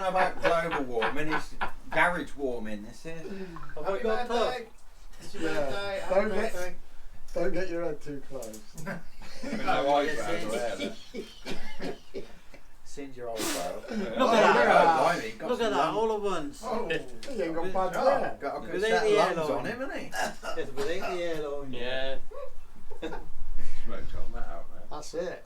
know about global warming, it's garage warming, this is. Have I got puff? It's your birthday. Don't get your head too close. No eyebrows or hair. Send your old bro. Look at that, all at once. Oh, he ain't got bad hair. Got a good Without set the of lungs airline. on him, hasn't he? Yes, without the airline. Yeah. Smoked on that out there. That's it.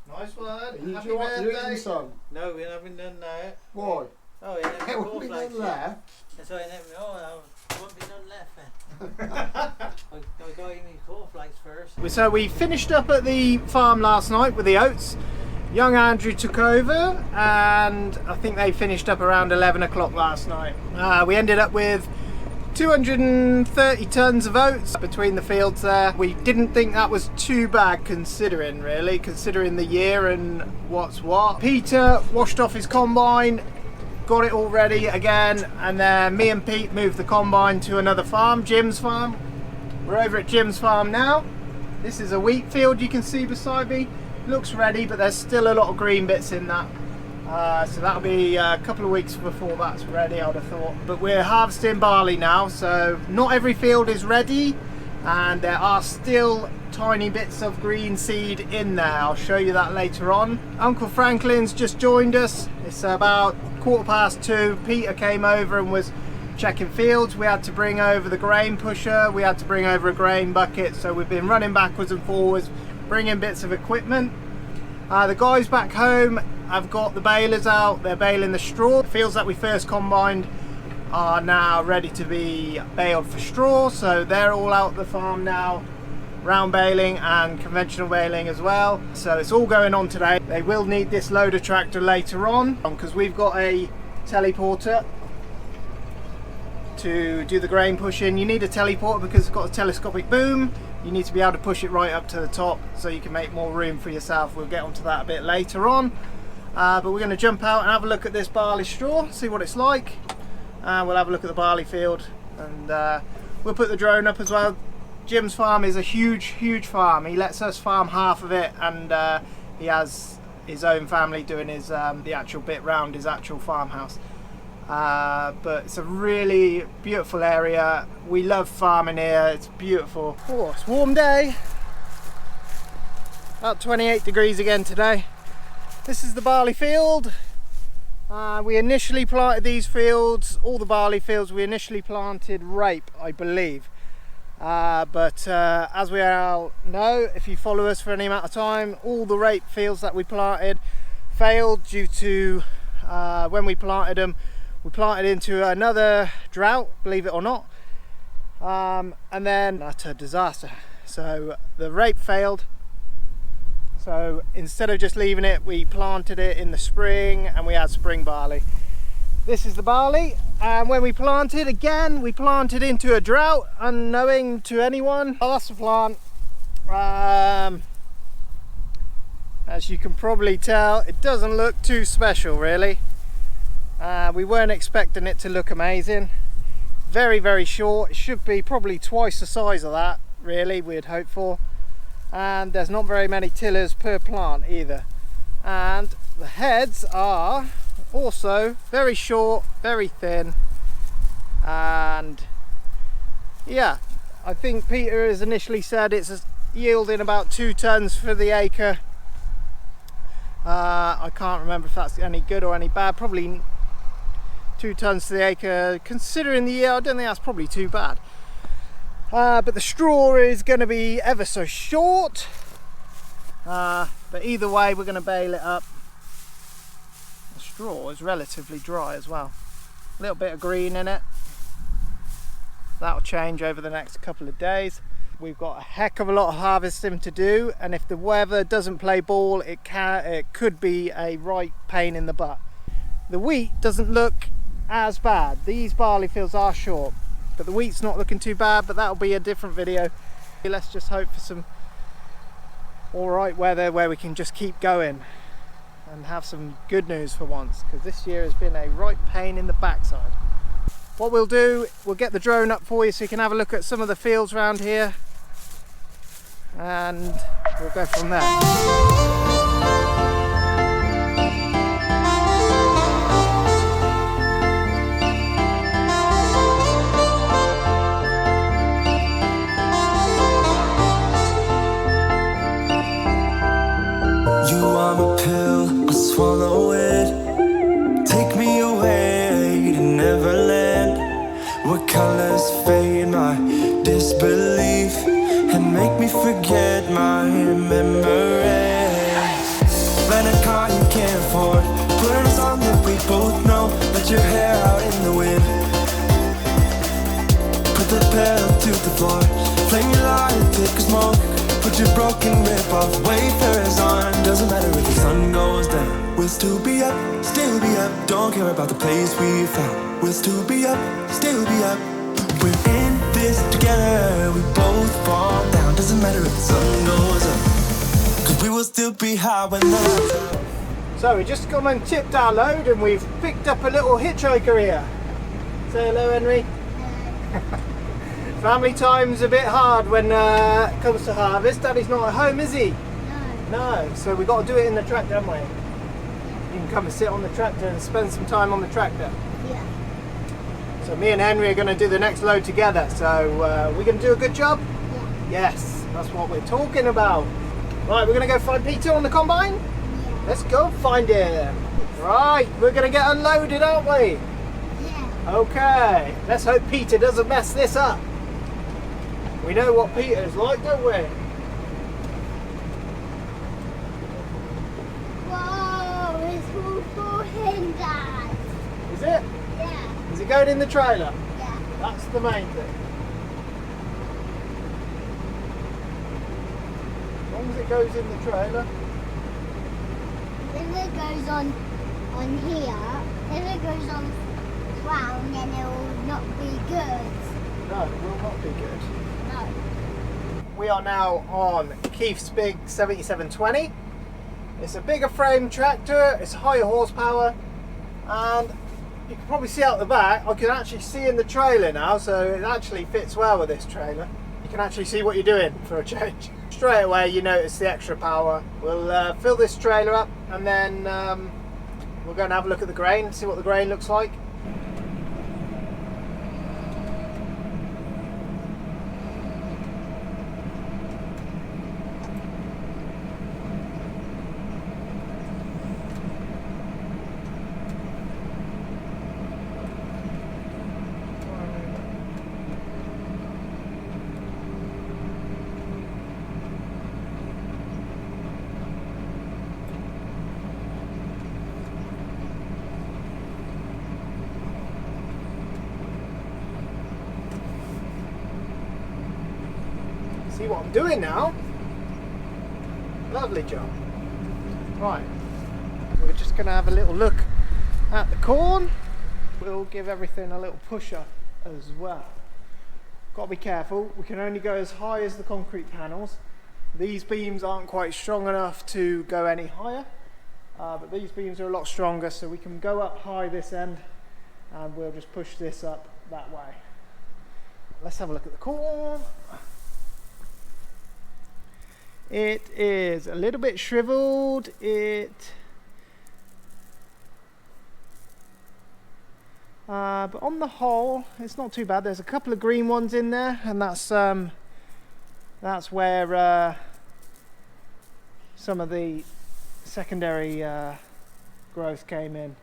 Nice one. Are you Happy eating birthday. some? No, we haven't done that. Why? Oh, he never It won't be cornflakes none yet. left. That's why he never. Oh, there won't be none left then. I got him his cornflakes first. So we finished up at the farm last night with the oats. Young Andrew took over, and I think they finished up around 11 o'clock last night. We ended up with 230 tons of oats between the fields there. We didn't think that was too bad considering the year and what's what. Peter washed off his combine, got it all ready again, and then me and Pete moved the combine to another farm, Jim's farm. We're over at Jim's farm now. This is a wheat field you can see beside me. Looks ready, but there's still a lot of green bits in that. So that'll be a couple of weeks before that's ready, I'd have thought. But we're harvesting barley now, so not every field is ready, and there are still tiny bits of green seed in there. I'll show you that later on. Uncle Franklin's just joined us. It's about 2:15. Peter came over and was checking fields. We had to bring over the grain pusher, we had to bring over a grain bucket, so we've been running backwards and forwards, bringing bits of equipment. The guys back home have got the balers out, they're baling the straw. The fields that we first combined are now ready to be baled for straw, so they're all out the farm now, round baling and conventional baling as well. So it's all going on today. They will need this loader tractor later on because we've got a teleporter to do the grain pushing. You need a teleporter because it's got a telescopic boom. You need to be able to push it right up to the top so you can make more room for yourself. We'll get onto that a bit later on. But we're going to jump out and have a look at this barley straw, see what it's like. We'll have a look at the barley field, and we'll put the drone up as well. Jim's farm is a huge farm. He lets us farm half of it, and he has his own family doing his the actual bit round his actual farmhouse. But it's a really beautiful area. We love farming here, it's beautiful. Oh, it's a warm day. About 28 degrees again today. This is the barley field. We initially planted these fields, all the barley fields, we initially planted rape, I believe. But as we all know, if you follow us for any amount of time, all the rape fields that we planted failed due to when we planted them. We planted into another drought, believe it or not, and then utter disaster. So the rape failed. So instead of just leaving it, we planted it in the spring, and we had spring barley. This is the barley, and when we planted, again, we planted into a drought, unknowing to anyone. Oh, that's the plant. As you can probably tell, it doesn't look too special, really. We weren't expecting it to look amazing. Very short. It should be probably twice the size of that, really, we'd hope for. And there's not very many tillers per plant either. And the heads are also very short, very thin. And yeah, I think Peter has initially said it's yielding about 2 tons for the acre. I can't remember if that's any good or any bad. Probably 2 tons to the acre. Considering the year, I don't think that's probably too bad. But the straw is going to be ever so short. But either way, we're going to bale it up. The straw is relatively dry as well. A little bit of green in it. That'll change over the next couple of days. We've got a heck of a lot of harvesting to do, and if the weather doesn't play ball, it could be a right pain in the butt. The wheat doesn't look as bad. These barley fields are short, but the wheat's not looking too bad, but that'll be a different video. Let's just hope for some alright weather where we can just keep going and have some good news for once, because this year has been a right pain in the backside. What we'll do, we'll get the drone up for you so you can have a look at some of the fields around here, and we'll go from there. disbelief and make me forget my memories. Rent a car you can't afford, put on a song that we both know, let your hair out in the wind, put the pedal to the floor, flame your light, take a smoke, put your broken rip-off wafers on. Doesn't matter if the sun goes down, we'll still be up, still be up. Don't care about the place we found, we'll still be up, still be up. We're in this together, we both fall down. Doesn't matter if the sun goes up, cause we will still be high when the lights out. So we just come and tipped our load and we've picked up a little hitchhiker here. Say hello, Henry. Family time's a bit hard when it comes to harvest. Daddy's not at home, is he? No. No, so we've got to do it in the tractor, haven't we? You can come and sit on the tractor and spend some time on the tractor. Yeah. So me and Henry are going to do the next load together. So we're going to do a good job? Yeah. Yes, that's what we're talking about. Right, we're going to go find Peter on the combine? Yeah. Let's go find him. Right, we're going to get unloaded, aren't we? Yeah. Okay, let's hope Peter doesn't mess this up. We know what Peter's like, don't we? Whoa, it's all for him, Dad. Is it? Yeah. Is it going in the trailer? Yeah. That's the main thing. As long as it goes in the trailer. If it goes on here, if it goes on the ground, then it will not be good. No, it will not be good. No. We are now on Keith's big 7720. It's a bigger frame tractor, it's higher horsepower, and you can probably see out the back, I can actually see in the trailer now, so it actually fits well with this trailer. You can actually see what you're doing for a change. Straight away you notice the extra power. We'll fill this trailer up and then we'll go and have a look at the grain, see what the grain looks like. See what I'm doing now? Lovely job. Right, we're just going to have a little look at the corn. We'll give everything a little push up as well. Got to be careful, we can only go as high as the concrete panels. These beams aren't quite strong enough to go any higher, but these beams are a lot stronger, so we can go up high this end and we'll just push this up that way. Let's have a look at the corn. It is a little bit shriveled. But on the whole, it's not too bad. There's a couple of green ones in there, and that's where some of the secondary growth came in.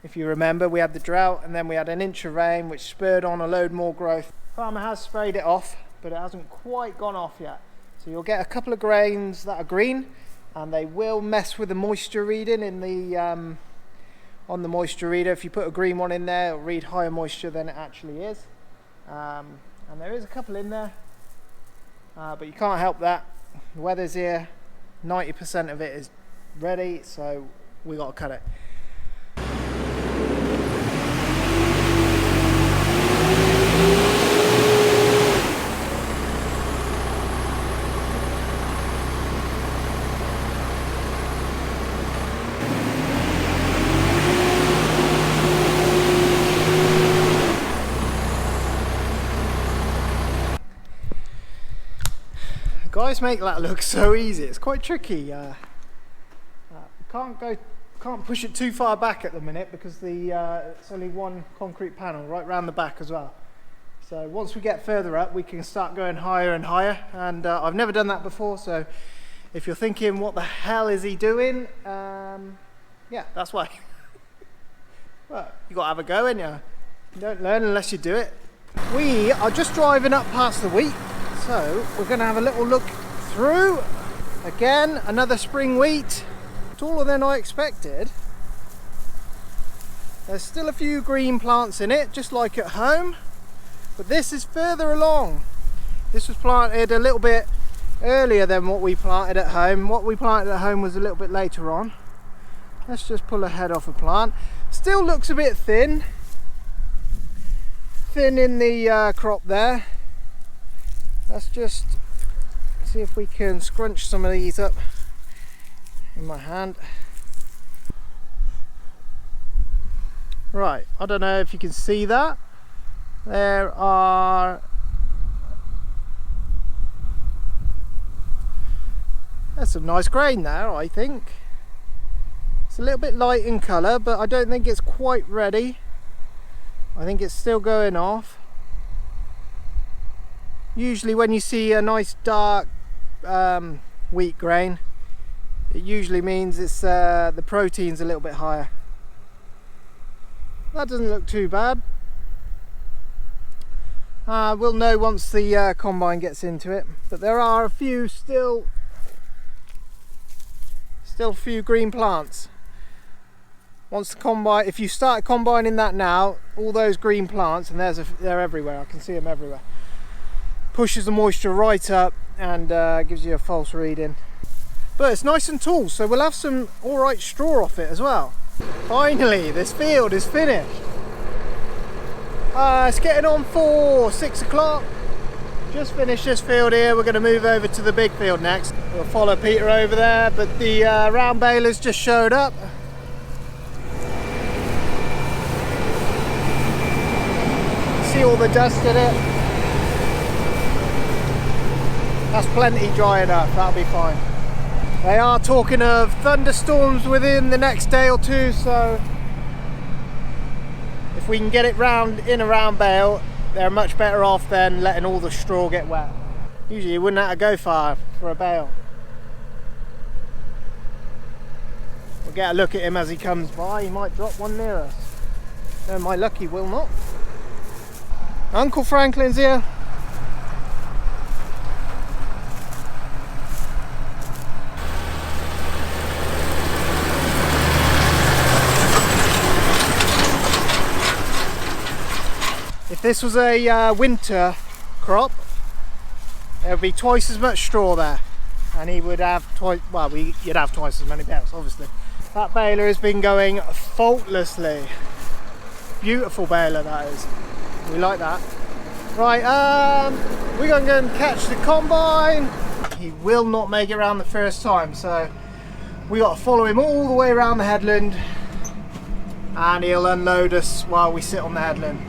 If you remember, we had the drought, and then we had an inch of rain, which spurred on a load more growth. Farmer has sprayed it off, but it hasn't quite gone off yet. So you'll get a couple of grains that are green, and they will mess with the moisture reading in the on the moisture reader. If you put a green one in there, it'll read higher moisture than it actually is. And there is a couple in there, but you can't help that. The weather's here, 90% of it is ready, so we got to cut it. Guys make that look so easy. It's quite tricky. Can't push it too far back at the minute because it's only one concrete panel right round the back as well. So once we get further up, we can start going higher and higher. And I've never done that before, so if you're thinking, what the hell is he doing? Yeah, that's why. Well, you got to have a go, ain't you? You don't learn unless you do it. We are just driving up past the wheat, so we're going to have a little look through. Again, another spring wheat. Taller than I expected. There's still a few green plants in it, just like at home, but this is further along. This was planted a little bit earlier than what we planted at home. What we planted at home was a little bit later on. Let's just pull a head off a plant. Still looks a bit thin in the crop there. Let's just see if we can scrunch some of these up in my hand. Right, I don't know if you can see that. There's some nice grain there, I think. It's a little bit light in colour, but I don't think it's quite ready. I think it's still going off. Usually when you see a nice dark wheat grain, it usually means it's the protein's a little bit higher. That doesn't look too bad. We'll know once the combine gets into it, but there are a few still a few green plants. Once the combine, if you start combining that now, all those green plants, and they're everywhere, I can see them everywhere, pushes the moisture right up and gives you a false reading. But it's nice and tall, so we'll have some alright straw off it as well. Finally, this field is finished. It's getting on for 6 o'clock. Just finished this field here. We're going to move over to the big field next. We'll follow Peter over there, but the round balers just showed up. See all the dust in it. That's plenty dry enough, that'll be fine. They are talking of thunderstorms within the next day or two, so if we can get it in a round bale, they're much better off than letting all the straw get wet. Usually you wouldn't have to go far for a bale. We'll get a look at him as he comes by. He might drop one near us. No, my luck, he will not. Uncle Franklin's here. If this was a winter crop, there would be twice as much straw there, and he would have you'd have twice as many bales, obviously. That baler has been going faultlessly. Beautiful baler that is. We like that. Right, we're going to go and catch the combine. He will not make it around the first time, so we got to follow him all the way around the headland, and he'll unload us while we sit on the headland.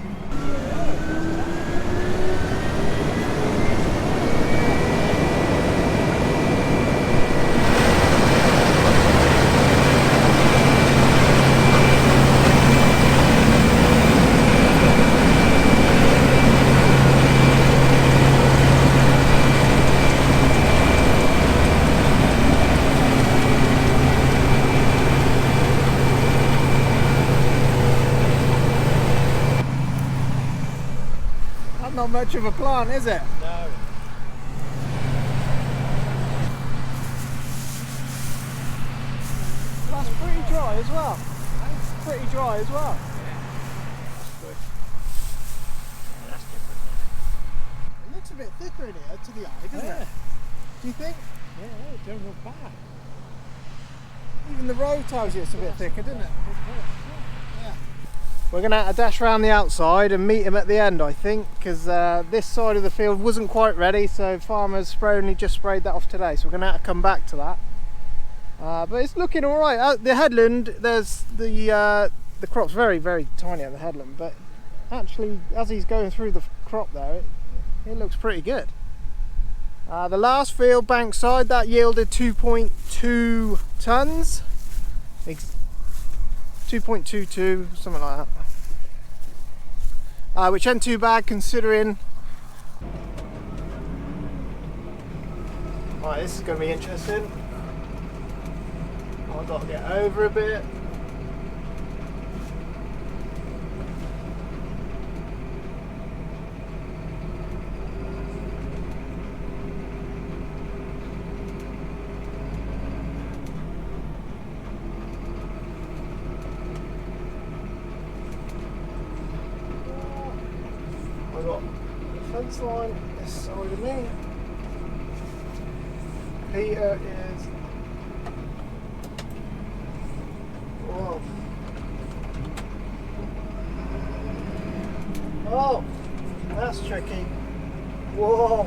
Not much of a plant, is it? No. That's pretty dry as well. That's pretty dry as well. That's good. Yeah, that's different. It looks a bit thicker in here to the eye, doesn't it? Do you think? Yeah, it don't look bad. Even the road tells you it's a bit thicker, doesn't it? Yeah. We're going to have to dash around the outside and meet him at the end, I think, because this side of the field wasn't quite ready, so farmers only just sprayed that off today, so we're going to have to come back to that. But it's looking all right. At the headland, there's the crop's very, very tiny at the headland, but actually, as he's going through the crop there, it looks pretty good. The last field, Bankside, that yielded 2.2 tonnes. 2.22, something like that. Which ain't too bad considering. Right, this is going to be interesting. I've got to get over a bit. I've got the fence line this side of me. Peter is. Whoa. Oh, that's tricky. Whoa.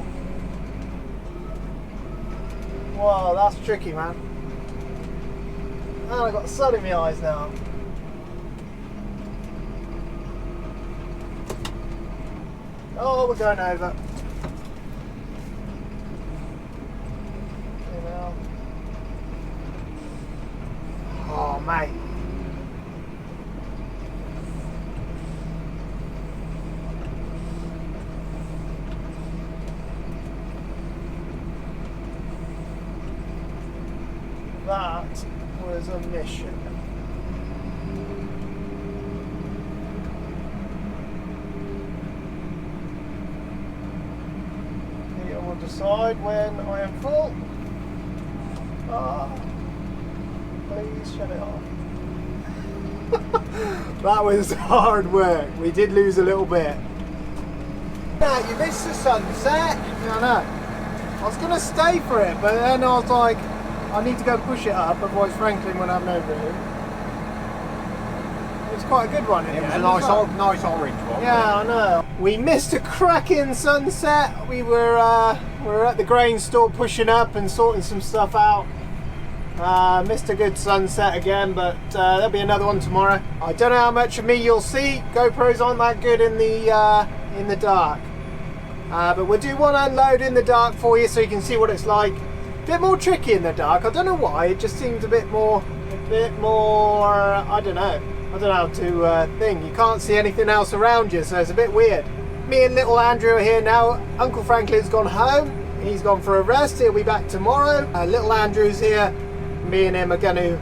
Whoa, that's tricky, man. And I've got sun in my eyes now. Oh, we're going over. You know. Oh, mate. That was a mission. Peter will decide when I am full. Please shut it off. That was hard work. We did lose a little bit. Now you missed the sunset. I know. I was going to stay for it, but then I was like, I need to go push it up, otherwise Franklin won't have no room. It was quite a good one. It was a nice orange one. Yeah, I know. We missed a cracking sunset. We were at the grain store pushing up and sorting some stuff out. Missed a good sunset again, but there'll be another one tomorrow. I don't know how much of me you'll see. GoPros aren't that good in the dark, but we'll do one unload in the dark for you so you can see what it's like. A bit more tricky in the dark. I don't know why. It just seems a bit more. I don't know how to think. You can't see anything else around you, so it's a bit weird. Me and little Andrew are here now. Uncle Franklin's gone home. He's gone for a rest. He'll be back tomorrow. Little Andrew's here. Me and him are going to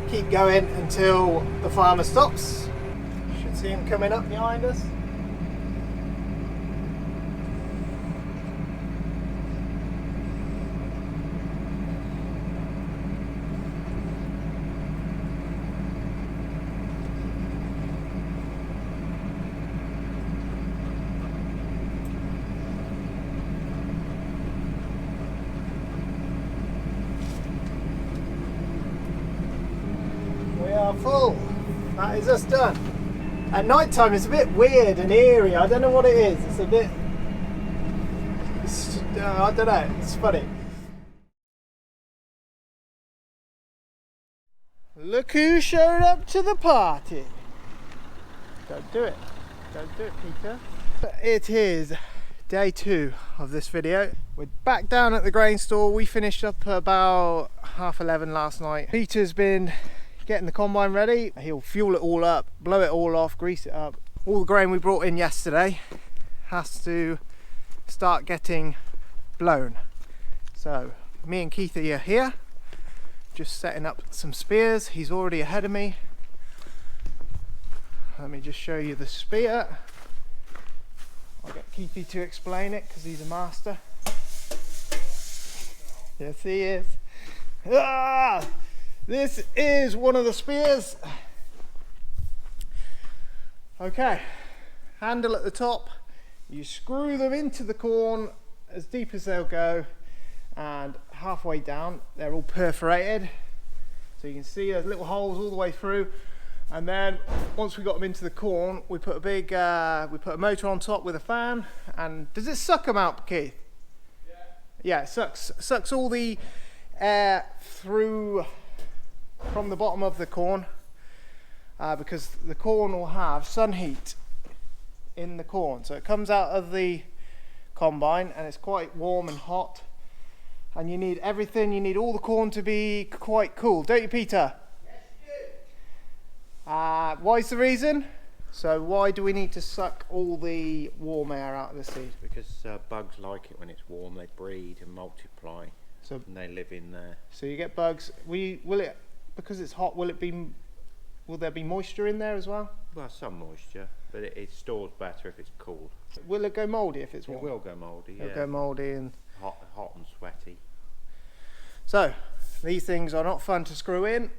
keep going until the farmer stops. Should see him coming up behind us. Full. That is us done. At night time it's a bit weird and eerie. I don't know what it is. It's a bit. I don't know. It's funny. Look who showed up to the party. Don't do it. Don't do it, Peter. It is day 2 of this video. We're back down at the grain store. We finished up about 11:30 last night. Peter's been getting the combine ready. He'll fuel it all up, blow it all off, grease it up. All the grain we brought in yesterday has to start getting blown. So me and Keith are here, just setting up some spears. He's already ahead of me. Let me just show you the spear. I'll get Keithy to explain it because he's a master. Yes, he is. Ah! This is one of the spears. Okay, handle at the top. You screw them into the corn as deep as they'll go, and halfway down they're all perforated. So you can see there's little holes all the way through. And then once we got them into the corn, we put a motor on top with a fan. And does it suck them out, Keith? Yeah, it sucks all the air through from the bottom of the corn, because the corn will have sun heat in the corn, so it comes out of the combine and it's quite warm and hot, and you need all the corn to be quite cool, don't you, Peter? Yes, you do. Why's the reason? So why do we need to suck all the warm air out of the seed? Because bugs like it when it's warm. They breed and multiply, and they live in there. So you get bugs. Because it's hot, will there be moisture in there as well? Well, some moisture, but it stores better if it's cool. Will it go mouldy if it's warm? It will go mouldy, yeah. It'll go mouldy and hot and sweaty. So these things are not fun to screw in,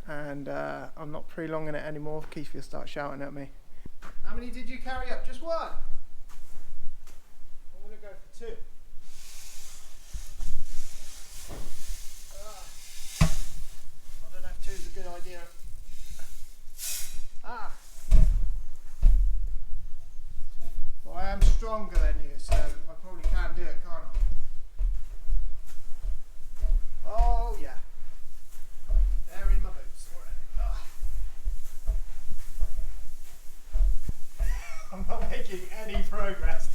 and I'm not prolonging it anymore. Keith will start shouting at me. How many did you carry up? Just one? I'm going to go for 2. I don't know if 2 is a good idea. Well, I am stronger than you, so I probably can do it, can't I? Oh yeah. They're in my boots already. I'm not making any progress.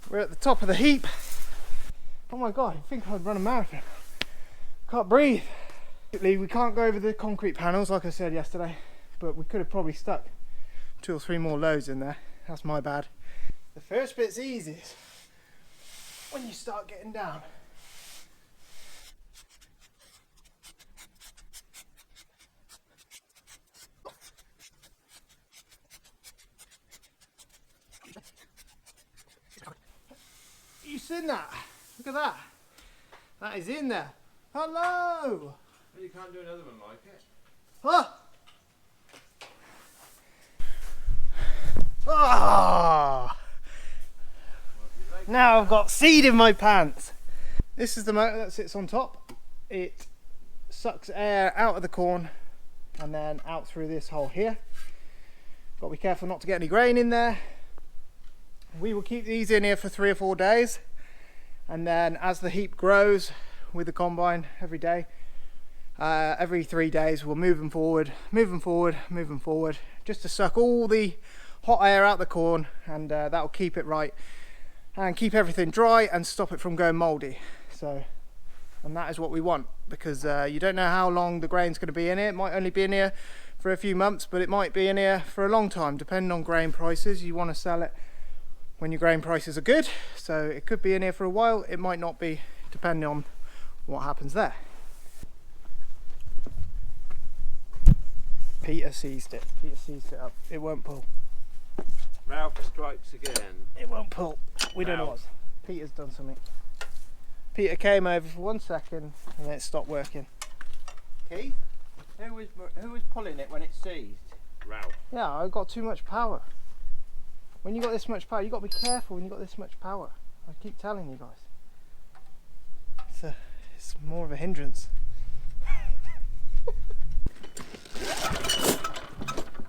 We're at the top of the heap. Oh my god, I think I'd run a marathon. Can't breathe. We can't go over the concrete panels like I said yesterday, but we could have probably stuck 2 or 3 more loads in there. That's my bad. The first bit's easiest when you start getting down. You seen that? Look at that. That is in there. Hello! You can't do another one like it. Ah! Ah! Now I've got seed in my pants. This is the motor that sits on top. It sucks air out of the corn and then out through this hole here. Got to be careful not to get any grain in there. We will keep these in here for 3 or 4 days, and then as the heap grows with the combine every day, every 3 days we'll move them forward, just to suck all the hot air out the corn, and that will keep it right and keep everything dry and stop it from going mouldy. So, and that is what we want, because you don't know how long the grain's going to be in here. It might only be in here for a few months, but it might be in here for a long time depending on grain prices. You want to sell it when your grain prices are good, so it could be in here for a while. It might not be, depending on what happens there. Peter seized it. Peter seized it up. It won't pull. Ralph strikes again. It won't pull. We don't know what's. Peter's done something. Peter came over for 1 second and then it stopped working. Keith, who was pulling it when it seized? Ralph. Yeah, I got too much power. When you got this much power, you got to be careful when you got this much power. I keep telling you guys. It's more of a hindrance.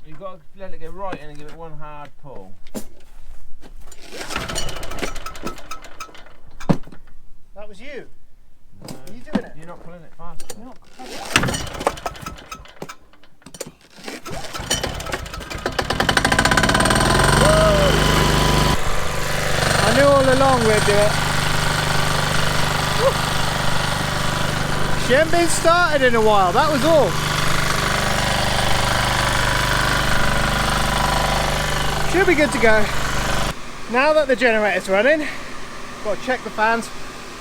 You've got to let it go right in and give it one hard pull. That was you. No, Are you doing it? You're not pulling it fast. You're not. I knew all along we'd do it. She hadn't been started in a while, that was all. Should be good to go. Now that the generator's running, got to check the fans,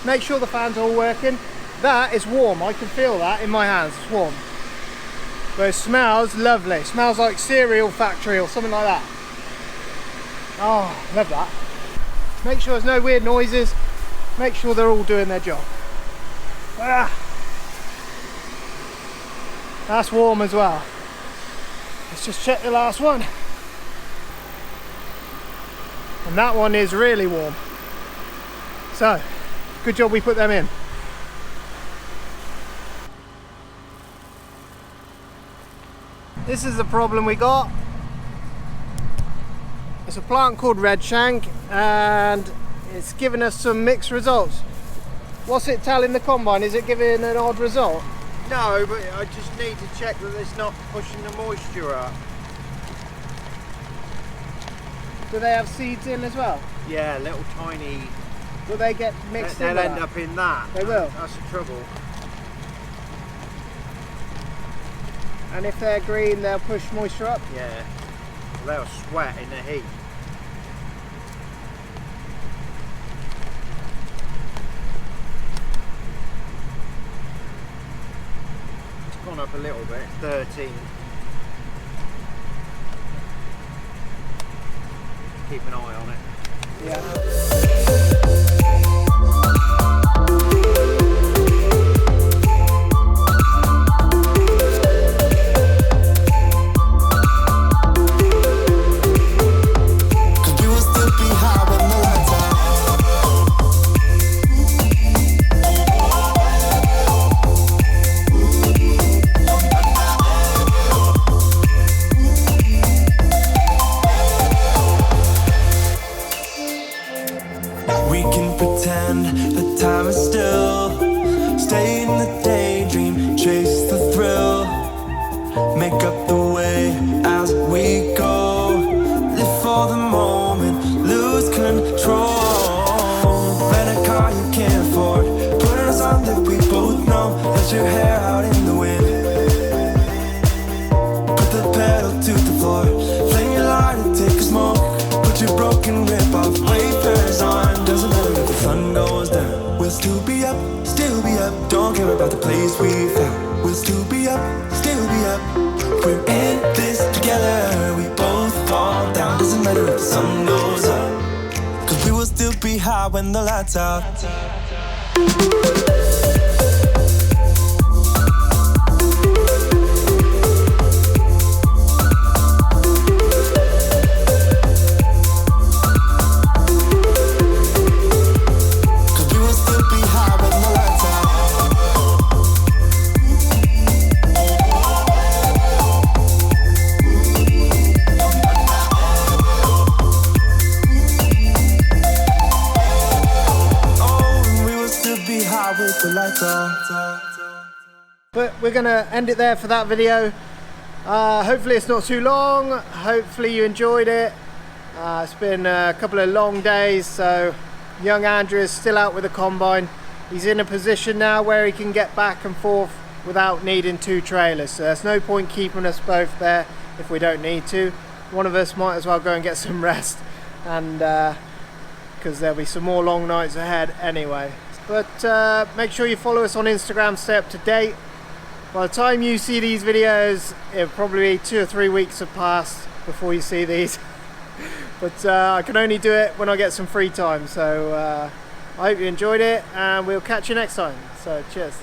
make sure the fans are all working. That is warm, I can feel that in my hands, it's warm. But it smells lovely, it smells like cereal factory or something like that. Oh, love that. Make sure there's no weird noises, make sure they're all doing their job. Ah. That's warm as well. Let's just check the last one. And that one is really warm. So, good job we put them in. This is the problem we got. It's a plant called red shank and it's given us some mixed results. What's it telling the combine? Is it giving an odd result? No, but I just need to check that it's not pushing the moisture up. Do they have seeds in as well? Yeah, little tiny. Will they get mixed in? They'll end up in that. They will? That's the trouble. And if they're green, they'll push moisture up? Yeah. They'll sweat in the heat. It's gone up a little bit, 13. Keep an eye on it. Yeah. pretend the time is still. Stay in the daydream, chase the thrill. Make up the way as we go. Live for the moment, lose control. Rent a car you can't afford, put on a song that we both know. Let your hair out in the wind, put the pedal to the floor. Flame your lighter, take a smoke. Put your broken rip off, wafers on. Doesn't matter if the sun goes down, we'll still be up, still be up. Don't care about the place we found, we'll still be up, still be up. We're in this together, we both fall down. Doesn't matter if the sun goes up, cause we will still be high when the lights out. But we're going to end it there for that video. Hopefully it's not too long. Hopefully you enjoyed it. It's been a couple of long days, so young Andrew is still out with the combine. He's in a position now where he can get back and forth without needing 2 trailers, so there's no point keeping us both there if we don't need to. One of us might as well go and get some rest, and because there'll be some more long nights ahead anyway. But make sure you follow us on Instagram, stay up to date. By the time you see these videos, it'll probably be 2 or 3 weeks have passed before you see these. But I can only do it when I get some free time, so I hope you enjoyed it, and we'll catch you next time. So cheers.